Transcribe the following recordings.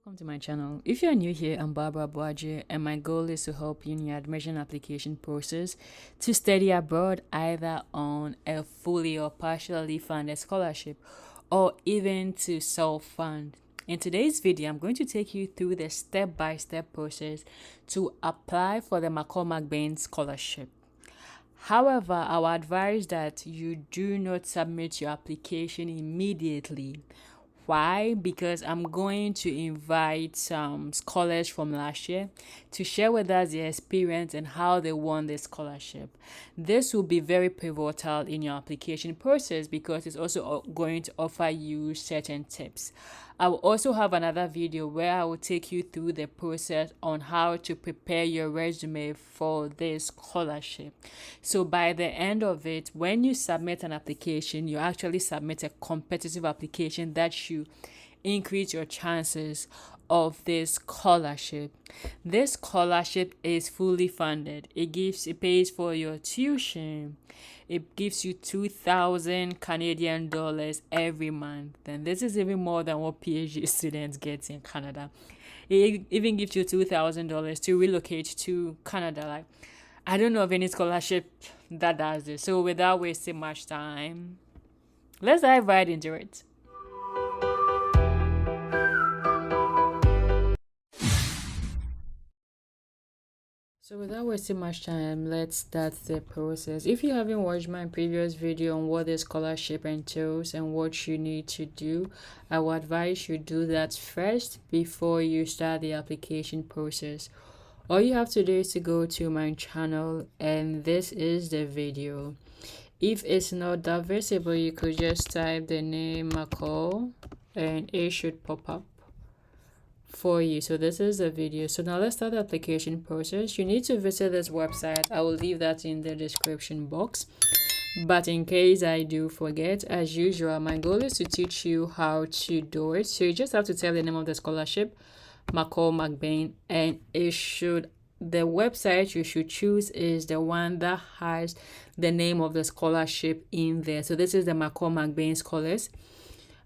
Welcome to my channel. If you're new here, I'm Aboagye, and my goal is to help you in your admission application process to study abroad, either on a fully or partially funded scholarship or even to self-fund. In today's video, I'm going to take you through the step-by-step process to apply for the McCall MacBain Scholarship. However, I would advise that you do not submit your application immediately. Why? Because I'm going to invite some scholars from last year to share with us their experience and how they won this scholarship. This will be very pivotal in your application process because it's also going to offer you certain tips. I will also have another video where I will take you through the process on how to prepare your resume for this scholarship. So by the end of it, when you submit an application, you actually submit a competitive application that should increase your chances of this scholarship. This scholarship is fully funded. It pays for your tuition. It gives you 2,000 Canadian dollars every month. And this is even more than what PhD students get in Canada. It even gives you $2,000 to relocate to Canada. Like, I don't know of any scholarship that does this. So without wasting much time, let's dive right into it. So without wasting much time, let's start the process. If you haven't watched my previous video on what the scholarship entails and what you need to do, I would advise you do that first before you start the application process. All you have to do is to go to my channel, and this is the video. If it's not that visible, you could just type the name McCall and it should pop up for you. So this is the video. So now let's start the application process. You need to visit this website. I will leave that in the description box, but in case I do forget, as usual, my goal is to teach you how to do it. So you just have to tell the name of the scholarship, McCall MacBain, and the website you should choose is the one that has the name of the scholarship in there. So this is the McCall MacBain Scholars.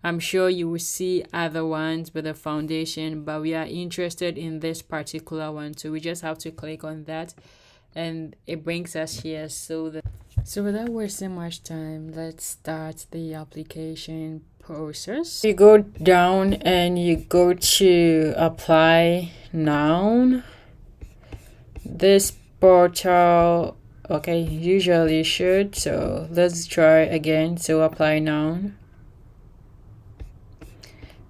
I'm sure you will see other ones with a foundation, but we are interested in this particular one. So we just have to click on that and it brings us here. So without wasting much time, let's start the application process. You go down and you go to apply now. This portal, okay, usually should. So let's try again. So apply now.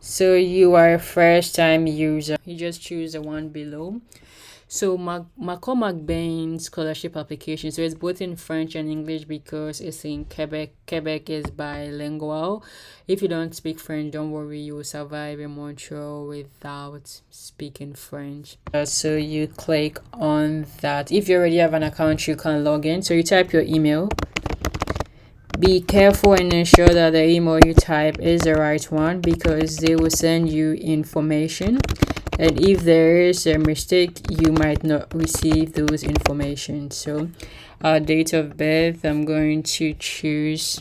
So you are a first time user, you just choose the one below. So McCall MacBain Scholarship application, so it's both in French and English because it's in Quebec. Quebec is bilingual. If you don't speak French, don't worry, you will survive in Montreal without speaking French. So you click on that. If you already have an account, you can log in. So you type your email. Be careful and ensure that the email you type is the right one because they will send you information. And if there is a mistake, you might not receive those information. So date of birth, I'm going to choose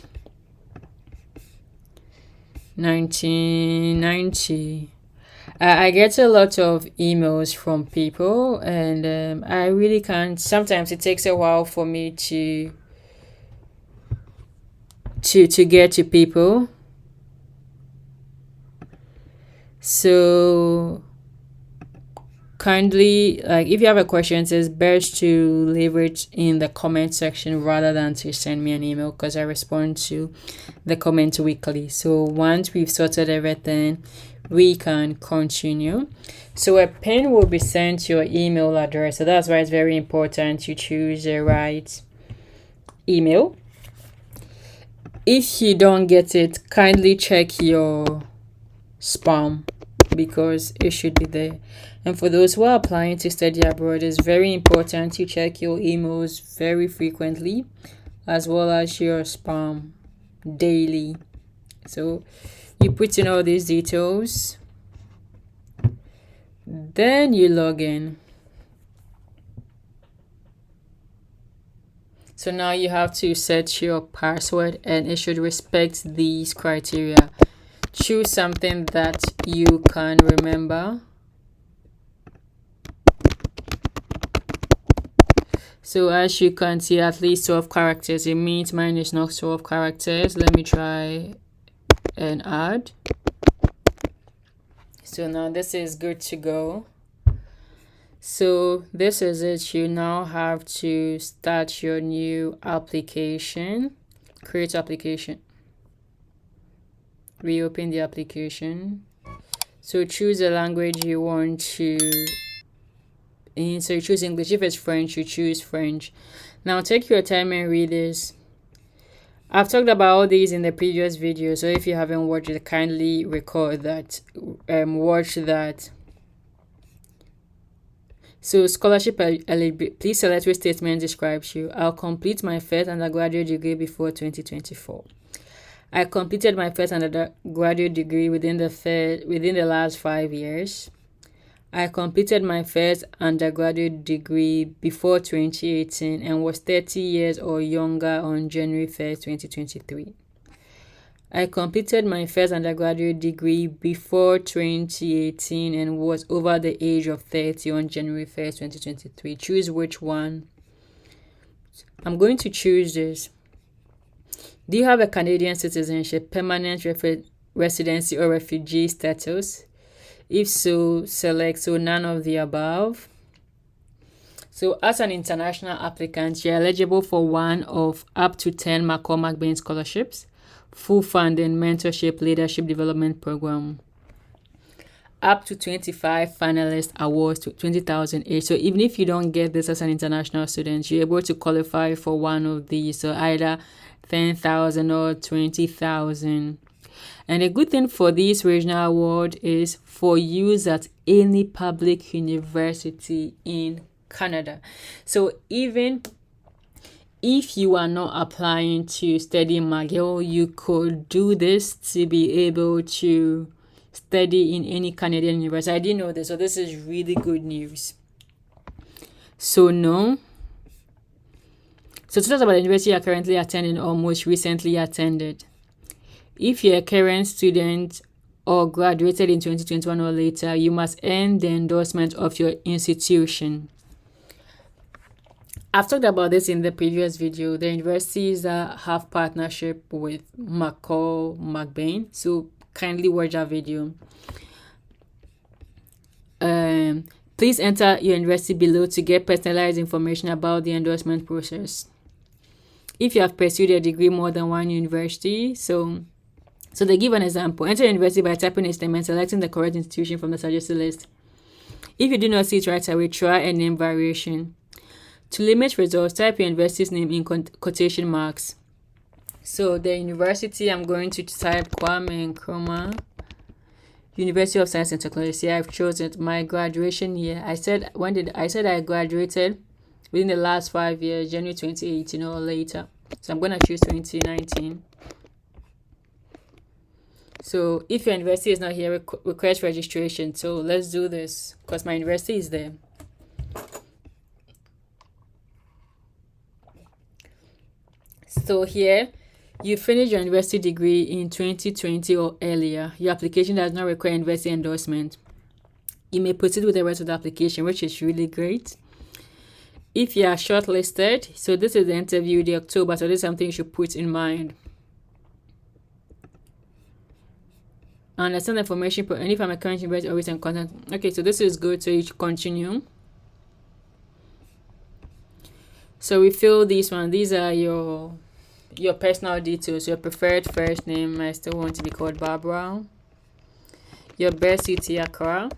1990. I get a lot of emails from people, and I really can't. Sometimes it takes a while for me to get to people. So kindly, like, if you have a question, it's best to leave it in the comment section rather than to send me an email because I respond to the comments weekly. So once we've sorted everything, we can continue. So a pin will be sent to your email address. So that's why it's very important you choose the right email. If you don't get it, kindly check your spam because it should be there. And for those who are applying to study abroad, it's very important you check your emails very frequently as well as your spam daily. So you put in all these details, then you log in. So now you have to set your password and it should respect these criteria. Choose something that you can remember. So as you can see, at least 12 characters. It means mine is not 12 characters. Let me try and add. So now this is good to go. So this is it. You now have to start your new application. Create application. Reopen the application. So choose the language you want to. So you choose English. If it's French, you choose French. Now take your time and read this. I've talked about all these in the previous video, so if you haven't watched it, kindly record that. Watch that. So scholarship eligibility. Please select which statement describes you. I'll complete my first undergraduate degree before 2024. I completed my first undergraduate degree within the last 5 years. I completed my first undergraduate degree before 2018 and was 30 years or younger on January 1st, 2023. I completed my first undergraduate degree before 2018 and was over the age of 30 on January 1st, 2023. Choose which one. I'm going to choose this. Do you have a Canadian citizenship, permanent residency, or refugee status? If so, select none of the above. So as an international applicant, you're eligible for one of up to 10 McCall MacBain Scholarships, full funding, mentorship, leadership development program, up to 25 finalist awards to 20,000 each. So even if you don't get this as an international student, you're able to qualify for one of these. So either 10,000 or 20,000. And a good thing for this regional award is for use at any public university in Canada. So even if you are not applying to study McGill, you could do this to be able to study in any Canadian university. I didn't know this, so this is really good news. So no. So tell us about the university you are currently attending or most recently attended. If you're a current student or graduated in 2021 or later, you must earn the endorsement of your institution. I've talked about this in the previous video. The universities have partnership with McCall MacBain, so kindly watch that video. Please enter your university below to get personalized information about the endorsement process. If you have pursued a degree more than one university, so they give an example. Enter university by typing a statement, selecting the correct institution from the suggested list. If you do not see it right away, try a name variation. To limit results, type your university's name in quotation marks. So the university, I'm going to type Kwame Nkrumah, University of Science and Technology. See, I've chosen my graduation year. I said I graduated within the last 5 years, January 2018 or later. So I'm going to choose 2019. So if your university is not here, request registration. So let's do this because my university is there. So here, you finished your university degree in 2020 or earlier. Your application does not require university endorsement. You may proceed with the rest of the application, which is really great. If you are shortlisted, so this is the interview, the October, so this is something you should put in mind. Understand the information, and if I'm a current university or recent content. Okay, so this is good, so you should continue. So we fill this one. These are your personal details. Your preferred first name. I still want to be called Barbara. Your birth city, Accra.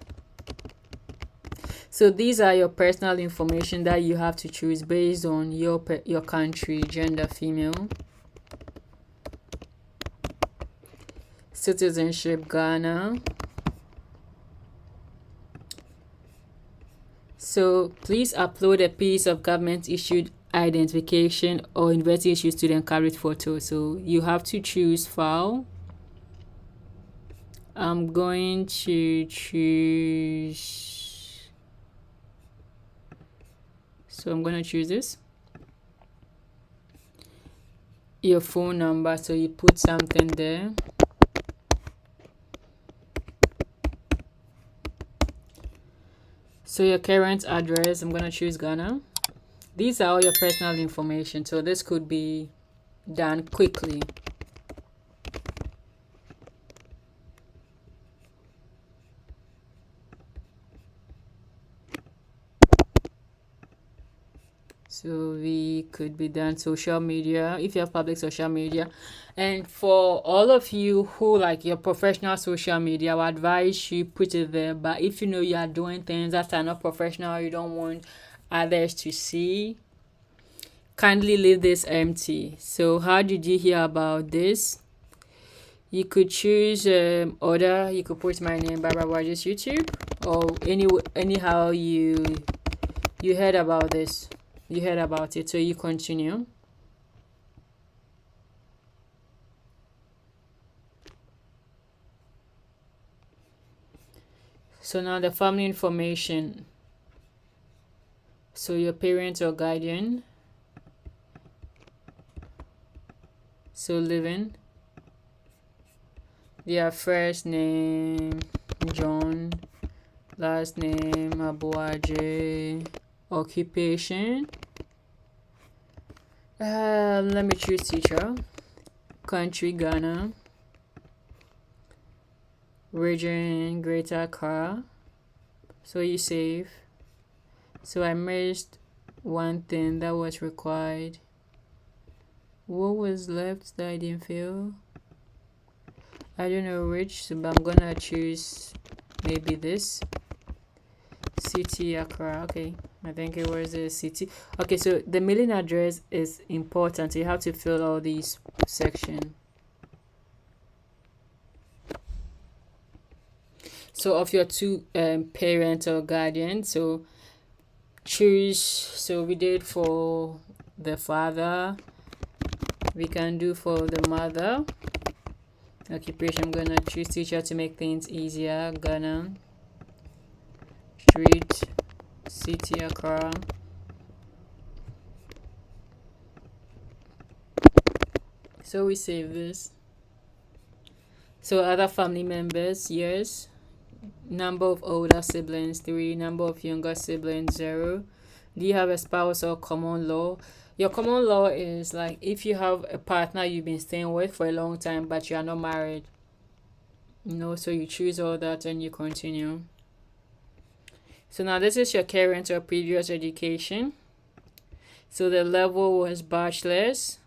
So these are your personal information that you have to choose based on your country, gender, female. Citizenship, Ghana. So please upload a piece of government issued identification or university issued student card with photo. So you have to choose file. I'm going to choose. So I'm going to choose this. Your phone number. So you put something there. So your current address, I'm going to choose Ghana. These are all your personal information, so this could be done quickly. So we could be done social media if you have public social media. And for all of you who like your professional social media, I would advise you put it there. But if you know you are doing things that are not professional, you don't want others to see, kindly leave this empty. So how did you hear about this? You could choose order. You could put my name, Barbara Rogers YouTube, or anyhow you heard about this. You heard about it, so you continue. So now the family information. So your parent or guardian. So living. Their first name John, last name Aboagye, occupation. Let me choose teacher. Country Ghana. Region Greater Accra. So you save. So I missed one thing that was required. What was left that I didn't fill? I don't know which, so but I'm gonna choose maybe this. City Accra. Okay, I think it was the city. Okay, so the mailing address is important. You have to fill all these sections. So of your two parent or guardian, so choose. So we did for the father. We can do for the mother. Occupation, I'm gonna choose teacher to make things easier. Ghana. Street. City Accra. So we save this. So other family members, yes. Number of older siblings 3, number of younger siblings 0. Do you have a spouse or common law? Your common law is like if you have a partner you've been staying with for a long time but you are not married. So you choose all that and you continue. So now this is your current or previous education. So the level was bachelor's,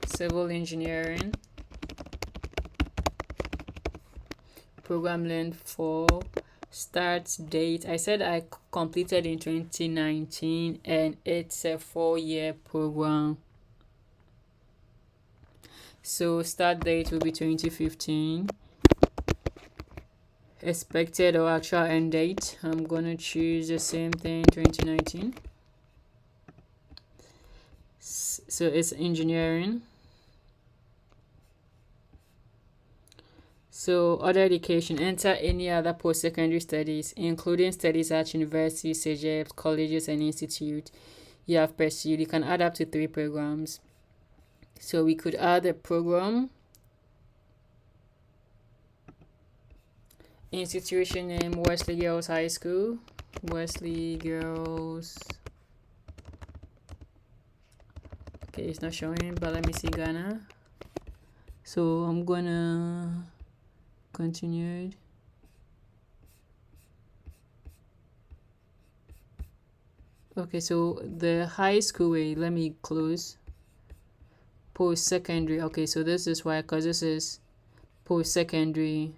civil engineering. Program length 4. Start date, I said I completed in 2019 and it's a 4-year program. So start date will be 2015. Expected or actual end date, I'm gonna choose the same thing, 2019. So it's engineering. So other education, enter any other post-secondary studies, including studies at universities, CEGEP, colleges, and institutes you have pursued. You can add up to 3 programs. So we could add a program. Institution name, Wesley Girls High School. Wesley Girls. Okay, it's not showing, but let me see Ghana. So I'm gonna continued. Okay, so the high school way, let me close. Post-secondary. Okay, so this is why, because this is post-secondary.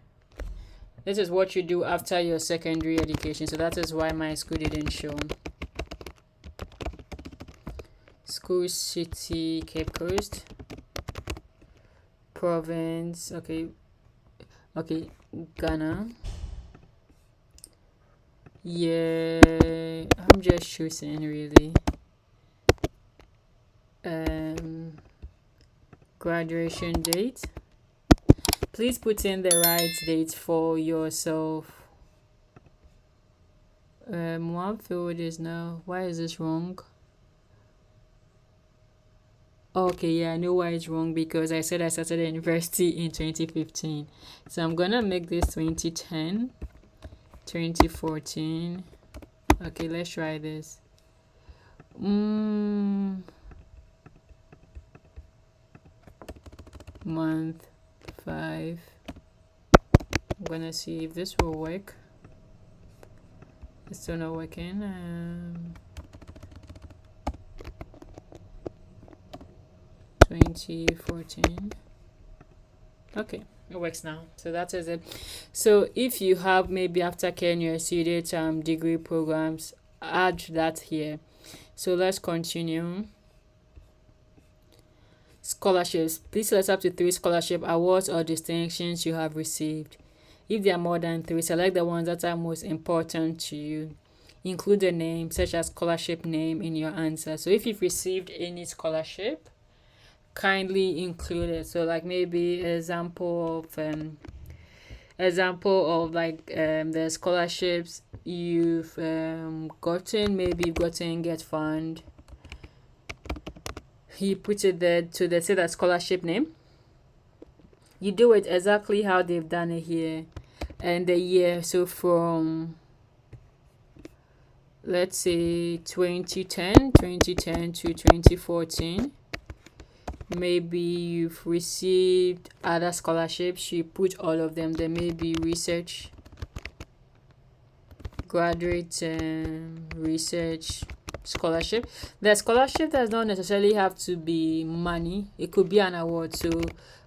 This is what you do after your secondary education. So that is why my school didn't show. School city, Cape Coast. Province. Okay, Ghana. Yeah, I'm just choosing really. Graduation date. Please put in the right date for yourself. One field is now. Why is this wrong? Okay, yeah, I know why it's wrong because I said I started university in 2015. So I'm gonna make this 2010, 2014. Okay, let's try this. Month 5. I'm gonna see if this will work. It's still not working. 2014. Okay, it works now. So that is it. So if you have maybe aftercare in your student degree programs, add that here. So let's continue. Scholarships. Please select up to 3 scholarship awards or distinctions you have received. If there are more than 3, select the ones that are most important to you. Include a name such as scholarship name in your answer. So if you've received any scholarship, kindly include it. So like maybe example of like the scholarships you've gotten. Maybe you've gotten Get Fund. You put it there to the say that scholarship name. You do it exactly how they've done it here, and the year. So from, let's say 2010 to 2014. Maybe you've received other scholarships, you put all of them. There may be research, graduate research scholarship. The scholarship does not necessarily have to be money, it could be an award. So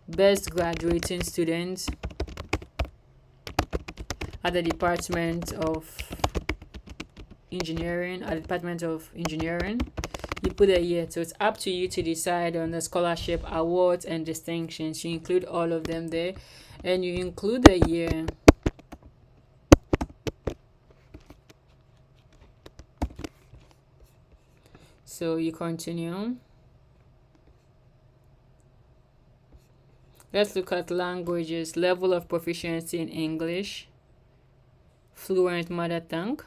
best graduating student at the Department of Engineering, you put a year. So it's up to you to decide on the scholarship awards and distinctions. You include all of them there, and you include the year. So you continue. Let's look at languages. Level of proficiency in English, fluent mother tongue.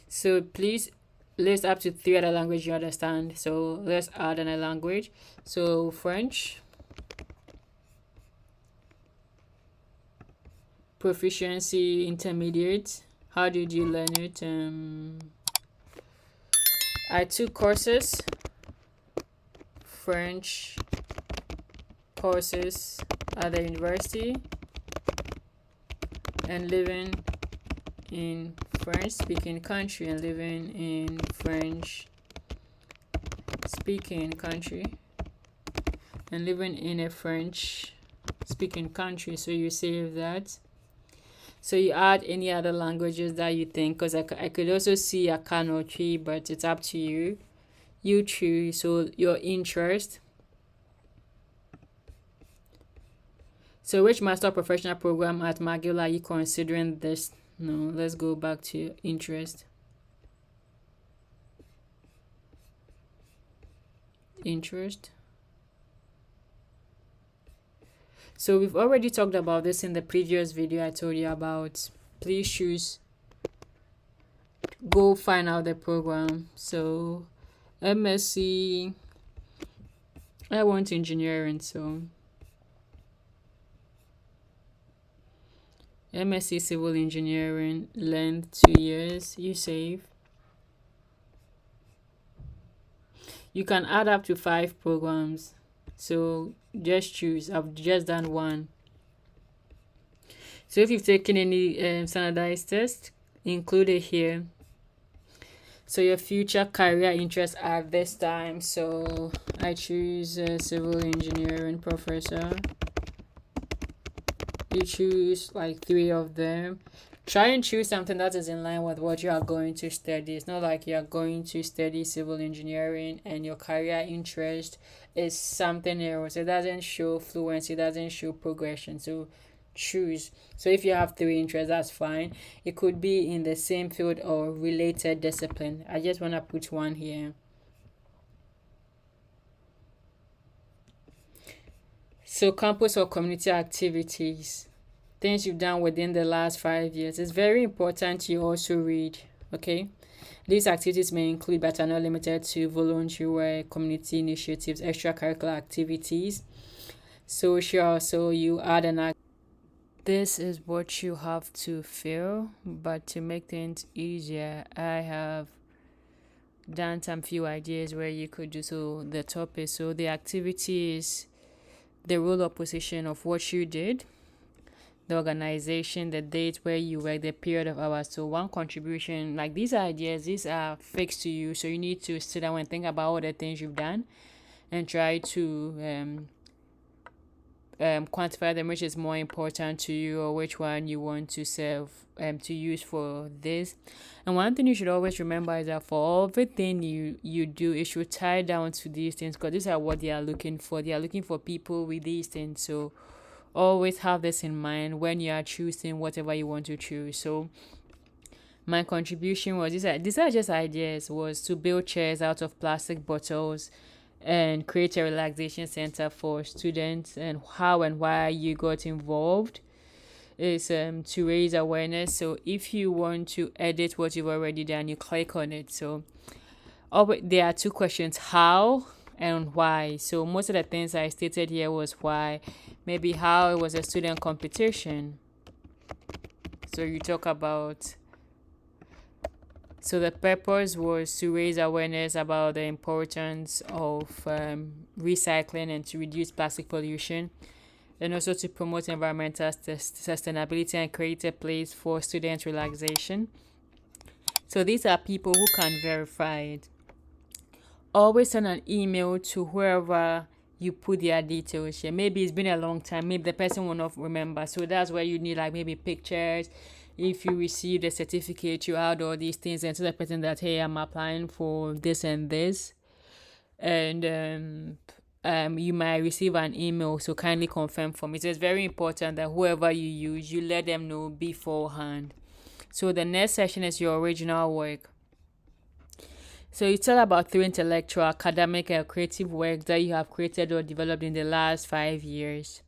So please list up to 3 other languages you understand. So let's add another language. So French, proficiency intermediate. How did you learn it? I took courses, French courses at the university, and living in French speaking country, and living in French speaking country, and living in a French speaking country. So you save that. So you add any other languages that you think, because I could also see a can or tree, but it's up to you. You choose. So your interest. So which master professional program at McGill are you considering this? No, let's go back to your interest. Interest. So we've already talked about this in the previous video I told you about. Please choose. Go find out the program. So MSc, I want engineering, so MSc Civil Engineering, length 2 years, you save. You can add up to 5 programs, so just choose. I've just done 1. So if you've taken any standardized test, include it here. So your future career interests at this time. So I choose civil engineering professor. You choose like 3 of them. Try and choose something that is in line with what you are going to study. It's not like you are going to study civil engineering and your career interest is something else. It doesn't show fluency, it doesn't show progression. So choose. So if you have 3 interests, that's fine. It could be in the same field or related discipline. I just want to put 1 here. So campus or community activities, things you've done within the last 5 years. It's very important you also read, okay? These activities may include, but are not limited to, voluntary work, community initiatives, extracurricular activities, social. So you add an act. This is what you have to fill, but to make things easier, I have down some few ideas where you could do. So the topic, so the activity is the role or position of what you did, the organization, the date where you work, the period of hours. So one contribution, like these ideas, these are fixed to you. So you need to sit down and think about all the things you've done and try to quantify them, which is more important to you or which one you want to serve to use for this. And one thing you should always remember is that for everything you do, it should tie down to these things, because these are what they are looking for. They are looking for people with these things. So always have this in mind when you are choosing whatever you want to choose. So my contribution was these are just ideas, was to build chairs out of plastic bottles and create a relaxation center for students. And how and why you got involved is to raise awareness. So if you want to edit what you've already done, you click on it. So there are two questions: how and why. So most of the things I stated here was why. Maybe how it was a student competition. So you talk about, so the purpose was to raise awareness about the importance of recycling and to reduce plastic pollution, and also to promote environmental sustainability and create a place for student relaxation. So these are people who can verify it. Always send an email to whoever you put their details here. Maybe it's been a long time, maybe the person will not remember. So that's where you need like maybe pictures. If you receive the certificate, you add all these things and tell the person that, hey, I'm applying for this and this. And you might receive an email, so kindly confirm for me. So it's very important that whoever you use, you let them know beforehand. So the next session is your original work. So you tell about 3 intellectual, academic, and creative works that you have created or developed in the last 5 years.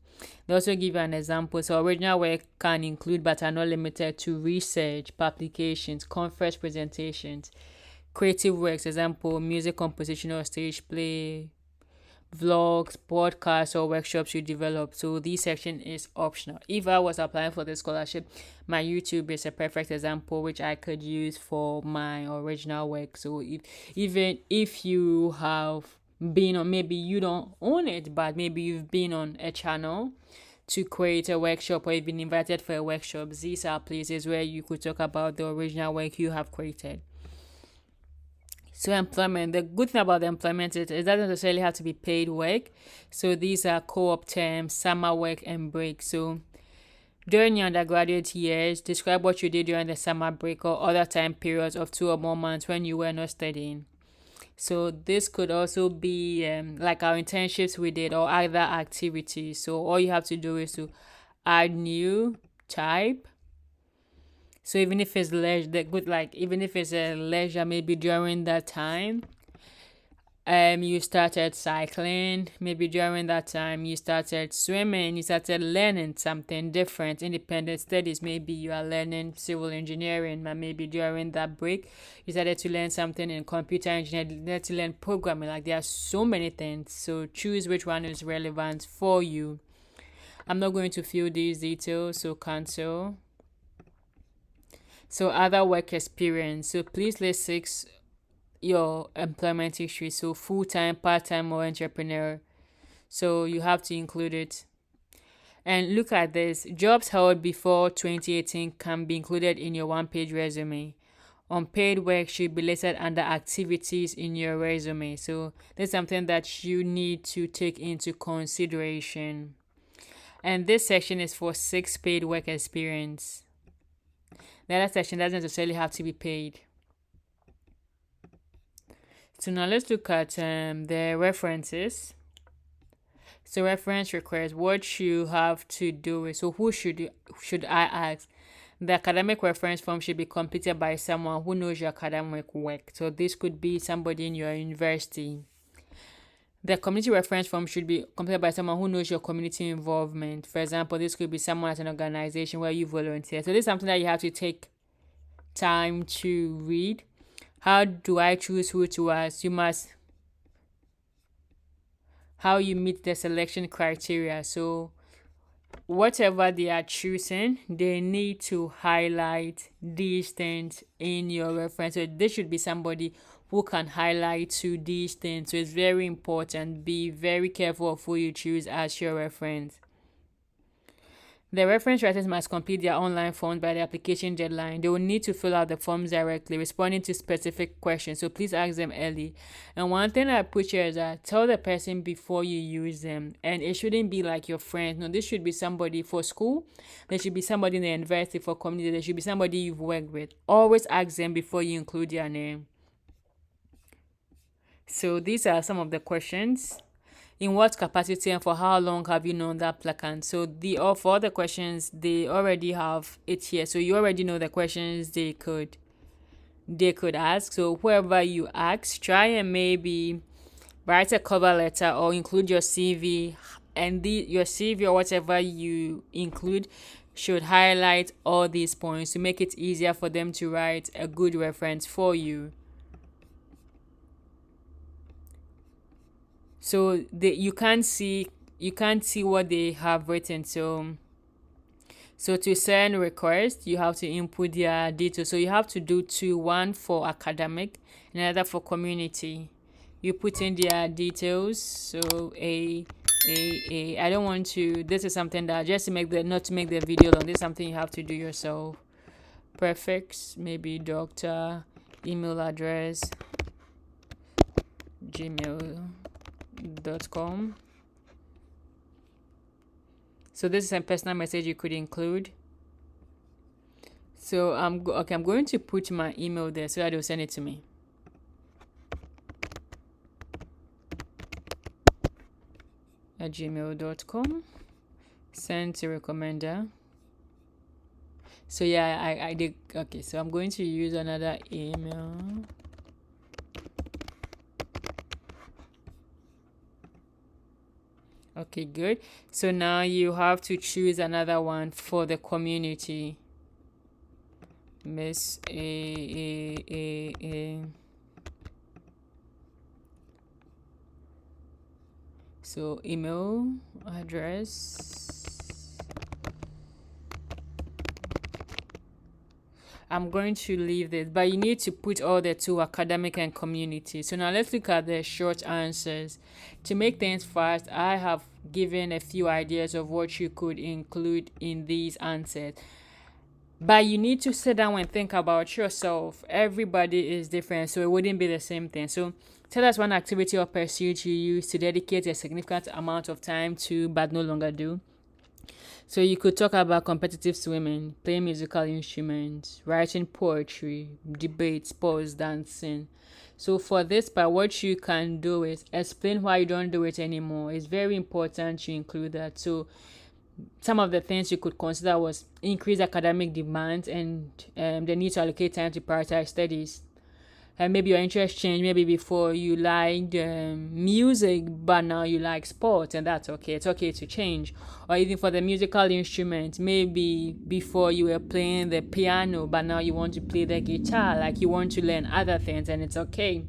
They also give you an example. So original work can include, but are not limited to, research, publications, conference presentations. Creative works, example, music composition or stage play, vlogs, podcasts, or workshops you develop. So this section is optional. If I was applying for the scholarship, my YouTube is a perfect example which I could use for my original work. So even if you have been on, maybe you don't own it, but maybe you've been on a channel to create a workshop or you've been invited for a workshop, these are places where you could talk about the original work you have created. So employment, the good thing about the employment is it doesn't necessarily have to be paid work. So these are co-op terms, summer work, and break. So during your undergraduate years, describe what you did during the summer break or other time periods of 2 or more months when you were not studying. So this could also be like our internships we did or other activities. So all you have to do is to add new, type. So even if it's even if it's a leisure, maybe during that time, you started cycling. Maybe during that time you started swimming. You started learning something different, independent studies. Maybe you are learning civil engineering, but maybe during that break you started to learn something in computer engineering. You to learn programming. Like there are so many things. So choose which one is relevant for you. I'm not going to fill these details, so cancel. So other work experience. So please list 6 your employment history. So full-time, part-time, or entrepreneur. So you have to include it. And look at this. Jobs held before 2018 can be included in your one-page resume. Unpaid work should be listed under activities in your resume. So that's something that you need to take into consideration. And this section is for 6 paid work experience. The other section doesn't necessarily have to be paid. So now let's look at the references. So reference requires what you have to do it. So who should I ask? The academic reference form should be completed by someone who knows your academic work. So this could be somebody in your university. The community reference form should be completed by someone who knows your community involvement. For example, this could be someone at an organization where you volunteer. So this is something that you have to take time to read. How do I choose who to ask? How you meet the selection criteria. So whatever they are choosing, they need to highlight these things in your reference. So this should be somebody who can highlight to these things. So it's very important. Be very careful of who you choose as your reference. The reference writers must complete their online forms by the application deadline. They will need to fill out the forms directly, responding to specific questions. So please ask them early. And one thing I put here is that tell the person before you use them. And it shouldn't be like your friend. No, this should be somebody for school. There should be somebody in the university for community. There should be somebody you've worked with. Always ask them before you include their name. So these are some of the questions. In what capacity and for how long have you known that applicant? So for all the questions, they already have it here. So you already know the questions they could ask. So whoever you ask, try and maybe write a cover letter or include your CV, and your CV or whatever you include should highlight all these points to make it easier for them to write a good reference for you. So you can't see what they have written. So to send request, you have to input their details. So you have to do two: one for academic and another for community. You put in their details. So I don't want to. This is something that just to make not to make the video long. This is something you have to do yourself. Prefix, maybe doctor, email address, gmail.com. So this is a personal message you could include. So I'm going to put my email there so that they'll send it to me. At gmail.com. Send to recommender. So yeah, I did. Okay, so I'm going to use another email. Okay, good. So now you have to choose another one for the community. Miss A. So email address. I'm going to leave this, but you need to put all the two, academic and community. So now let's look at the short answers. To make things fast, I have given a few ideas of what you could include in these answers. But you need to sit down and think about yourself. Everybody is different, so it wouldn't be the same thing. So tell us one activity or pursuit you used to dedicate a significant amount of time to but no longer do. So you could talk about competitive swimming, playing musical instruments, writing poetry, debate, sports, dancing. So for this part, what you can do is explain why you don't do it anymore. It's very important to include that. So some of the things you could consider was increased academic demands and the need to allocate time to prioritize studies. And maybe your interest changed. Maybe before you liked music, but now you like sports, and that's okay. It's okay to change. Or even for the musical instrument, maybe before you were playing the piano, but now you want to play the guitar. Like you want to learn other things, and it's okay.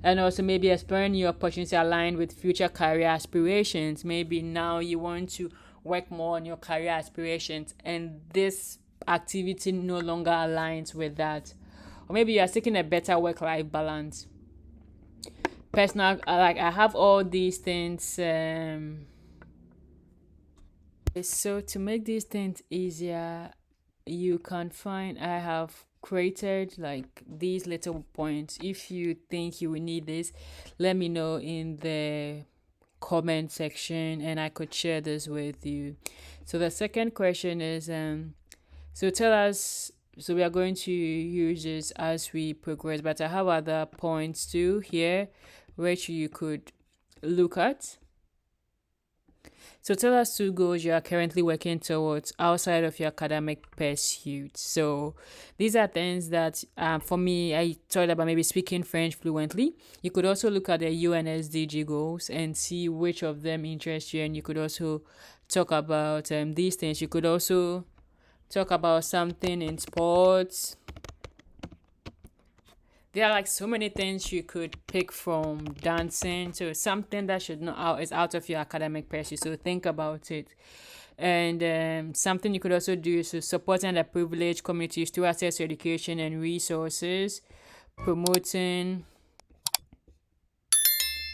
And also maybe exploring your opportunity aligned with future career aspirations. Maybe now you want to work more on your career aspirations, and this activity no longer aligns with that. Or maybe you are seeking a better work-life balance. Personal, I have all these things. So to make these things easier, you can find I have created like these little points. If you think you will need this, let me know in the comment section and I could share this with you. So the second question is so tell us. So we are going to use this as we progress, but I have other points too here which you could look at. So tell us 2 goals you are currently working towards outside of your academic pursuit. So these are things that for me, I thought about maybe speaking French fluently. You could also look at the UNSDG goals and see which of them interest you, and you could also talk about these things. You could also talk about something in sports. There are like so many things you could pick from, dancing to something that should not is out of your academic pursuit. So think about it. And something you could also do is to support underprivileged communities to access education and resources, promoting.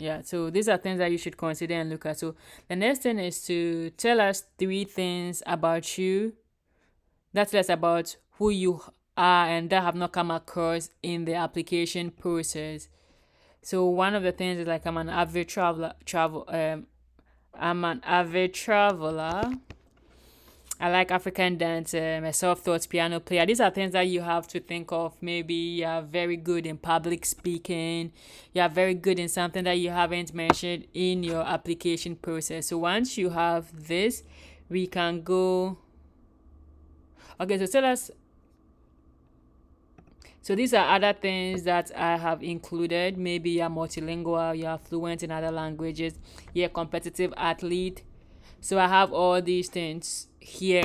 Yeah, so these are things that you should consider and look at. So the next thing is to tell us three things about you, that's less about who you are and that have not come across in the application process. So one of the things is like I'm an avid traveler. I like African dance, a self-taught piano player. These are things that you have to think of. Maybe you are very good in public speaking. You are very good in something that you haven't mentioned in your application process. So once you have this, we can go. Okay, so tell us. So these are other things that I have included. Maybe you're multilingual, you're fluent in other languages, you're a competitive athlete. So I have all these things here.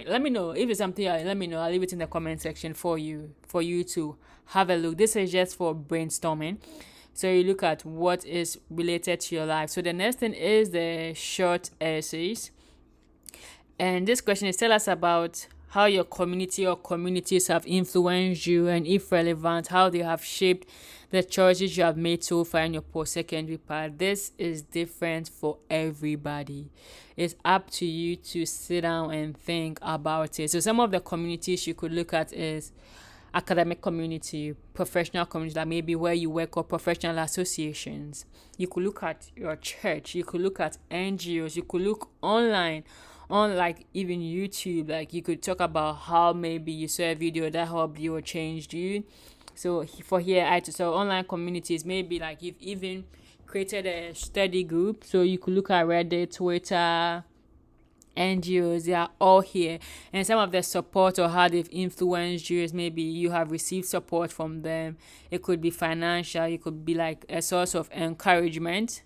Let me know if it's something. Let me know. I'll leave it in the comment section for you to have a look. This is just for brainstorming. So you look at what is related to your life. So the next thing is the short essays. And this question is, tell us about how your community or communities have influenced you, and if relevant, how they have shaped the choices you have made so far in your post-secondary part. This is different for everybody. It's up to you to sit down and think about it. So some of the communities you could look at is academic community, professional community, that maybe where you work, or professional associations. You could look at your church, you could look at NGOs, you could look online on like even YouTube. Like you could talk about how maybe you saw a video that helped you or changed you. So for here, so online communities, maybe like you've even created a study group. So you could look at Reddit, Twitter, NGOs, they are all here. And some of the support or how they've influenced you is maybe you have received support from them. It could be financial, it could be like a source of encouragement.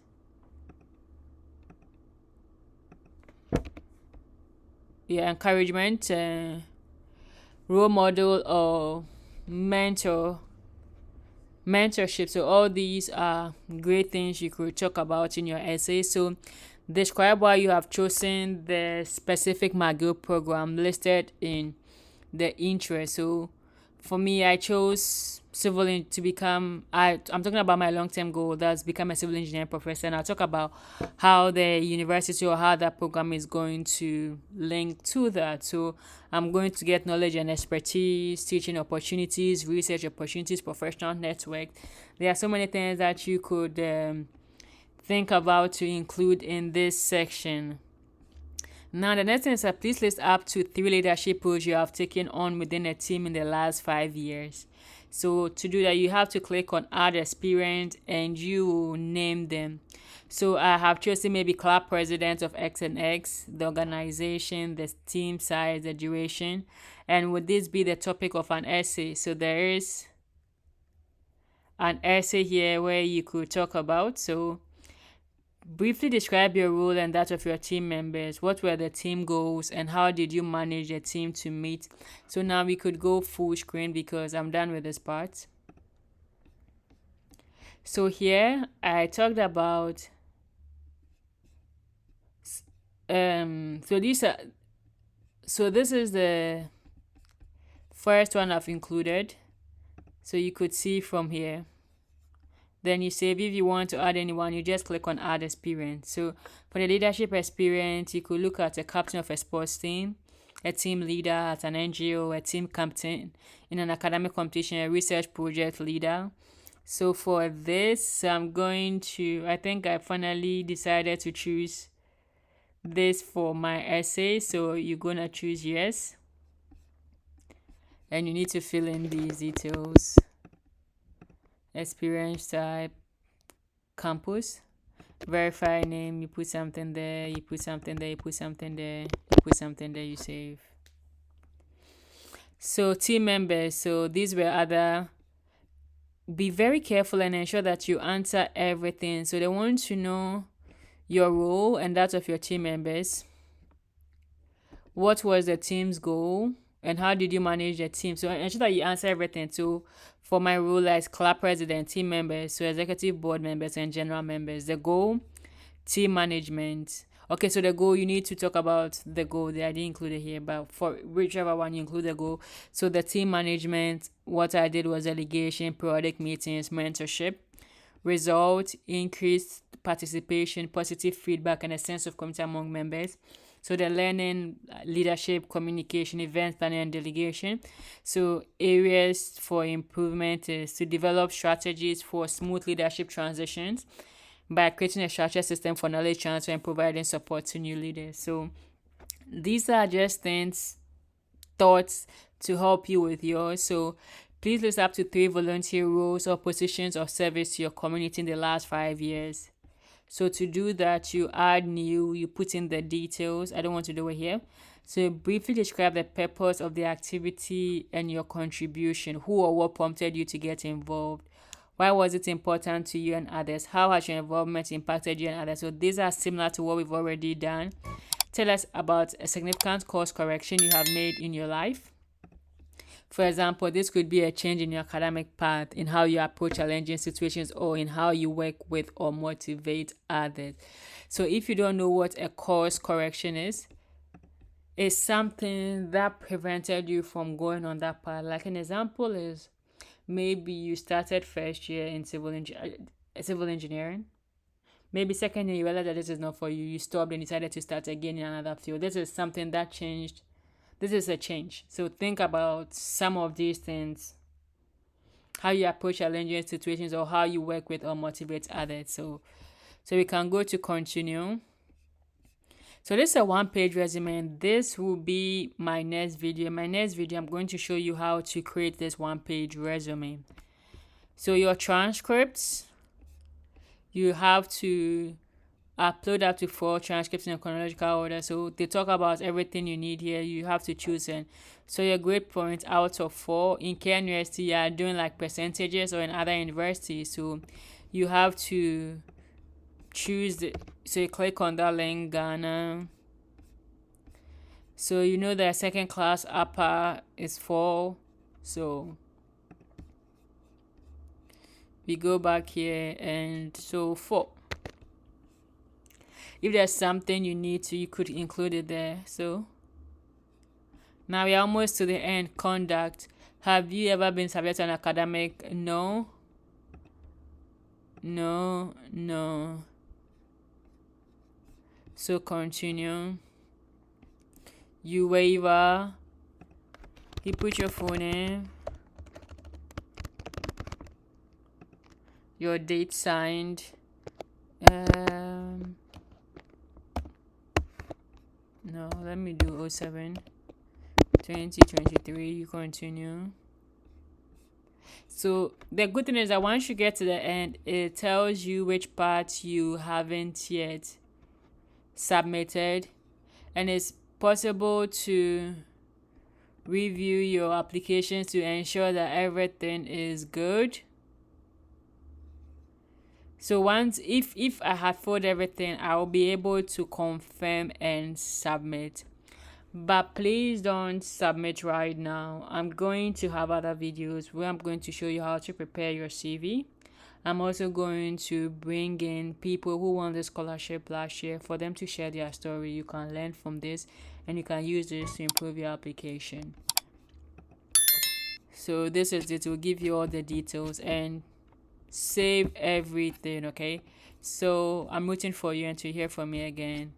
Yeah, encouragement, role model, or mentorship. So all these are great things you could talk about in your essay. So describe why you have chosen the specific McGill program listed in the interest. So for me, I chose to become. I'm talking about my long-term goal, that's become a civil engineering professor, and I'll talk about how the university or how that program is going to link to that. So I'm going to get knowledge and expertise, teaching opportunities, research opportunities, professional network. There are so many things that you could think about to include in this section. Now, the next thing is that please list up to 3 leadership roles you have taken on within a team in the last 5 years. So to do that, you have to click on add experience and you name them. So I have chosen maybe club president of X and X, the organization, the team size, the duration, and would this be the topic of an essay? So there is an essay here where you could talk about. So briefly describe your role and that of your team members. What were the team goals and how did you manage the team to meet? So now we could go full screen because I'm done with this part. So here I talked about this is the first one I've included. So you could see from here. Then you save. If you want to add anyone, you just click on add experience. So for the leadership experience, you could look at a captain of a sports team, a team leader at an NGO, a team captain in an academic competition, a research project leader. So for this, I think I finally decided to choose this for my essay. So you're gonna choose yes. And you need to fill in these details. Experience type, campus, verify name, you put something there, you put something there, you put something there, you put something there, you save. So team members, so these were other. Be very careful and ensure that you answer everything. So they want to know your role and that of your team members. What was the team's goal? And how did you manage the team? So ensure that you answer everything. So for my role as club president, team members, so executive board members and general members, the goal, team management. Okay, so the goal, you need to talk about the goal there. I didn't include it here, but for whichever one you include the goal. So the team management, what I did was delegation, periodic meetings, mentorship. Result, increased participation, positive feedback, and a sense of community among members. So the learning, leadership, communication, event planning, and delegation. So areas for improvement is to develop strategies for smooth leadership transitions by creating a structured system for knowledge transfer and providing support to new leaders. So these are just thoughts to help you with yours. So please list up to 3 volunteer roles or positions of service to your community in the last 5 years. So to do that, you add new, you put in the details. I don't want to do it here. So briefly describe the purpose of the activity and your contribution. Who or what prompted you to get involved? Why was it important to you and others? How has your involvement impacted you and others? So these are similar to what we've already done. Tell us about a significant course correction you have made in your life. For example, this could be a change in your academic path, in how you approach challenging situations, or in how you work with or motivate others. So if you don't know what a course correction is, it's something that prevented you from going on that path. Like an example is maybe you started first year in civil engineering. Maybe second year you realized that this is not for you. You stopped and decided to start again in another field. This is something that changed. This is a change. So think about some of these things, how you approach challenging situations, or how you work with or motivate others. So we can go to continue. So this is a 1-page resume, and this will be my next video. In my next video, I'm going to show you how to create this 1-page resume. So your transcripts, you have to upload up to 4 transcripts in a chronological order. So they talk about everything you need here. You have to choose and so your grade point out of 4. In Care University, you are doing like percentages, or in other universities. So you have to choose so you click on that link, Ghana. So you know that second class upper is 4. So we go back here, and so 4. If there's something you need to, you could include it there. So now we're almost to the end. Conduct. Have you ever been subject to an academic? No. So continue. You waiver. You put your full name. Your date signed. No, let me do 07 2023. You continue. So the good thing is that once you get to the end, it tells you which part you haven't yet submitted, and it's possible to review your applications to ensure that everything is good. So once, if I have filled everything, I will be able to confirm and submit. But please don't submit right now. I'm going to have other videos where I'm going to show you how to prepare your CV. I'm also going to bring in people who won the scholarship last year for them to share their story. You can learn from this and you can use this to improve your application. So this is it. Will give you all the details and save everything. Okay, so I'm rooting for you and to hear from me again.